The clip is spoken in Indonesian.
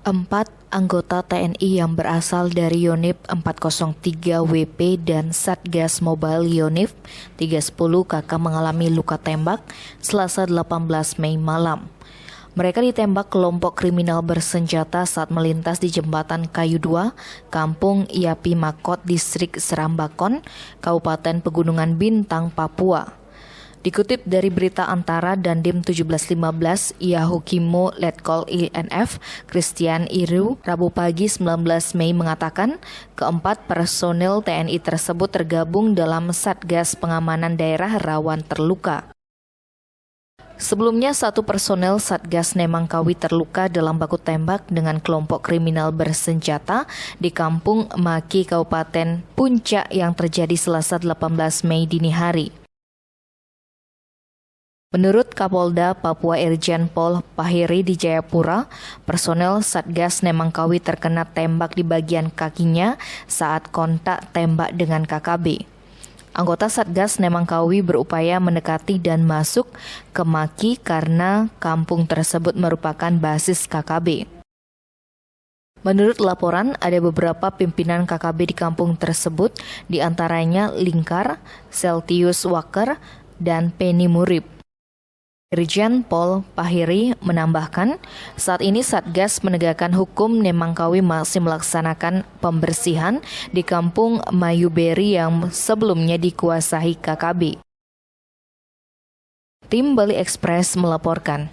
4 anggota TNI yang berasal dari Yonif 403 WP dan Satgas Mobile Yonif 310 KK mengalami luka tembak Selasa 18 Mei malam. Mereka ditembak kelompok kriminal bersenjata saat melintas di Jembatan Kayu 2, Kampung Yapi Makot, Distrik Serambakon, Kabupaten Pegunungan Bintang, Papua. Dikutip dari berita Antara dan Dim 1715, Yahukimo Letkol INF, Christian Iru, Rabu pagi 19 Mei mengatakan, keempat personil TNI tersebut tergabung dalam Satgas Pengamanan Daerah Rawan Terluka. Sebelumnya, satu personel Satgas Nemangkawi terluka dalam baku tembak dengan kelompok kriminal bersenjata di Kampung Maki, Kabupaten Puncak yang terjadi Selasa 18 Mei dini hari. Menurut Kapolda Papua Irjen Pol Pahiri di Jayapura, personel Satgas Nemangkawi terkena tembak di bagian kakinya saat kontak tembak dengan KKB. Anggota Satgas Nemangkawi berupaya mendekati dan masuk ke Maki karena kampung tersebut merupakan basis KKB. Menurut laporan, ada beberapa pimpinan KKB di kampung tersebut, di antaranya Lingkar, Celtius Walker, dan Penny Murib. Irjen Pol Pahiri menambahkan, saat ini Satgas Menegakkan Hukum Nemangkawi masih melaksanakan pembersihan di Kampung Mayuberi yang sebelumnya dikuasai KKB. Tim Bali Express melaporkan.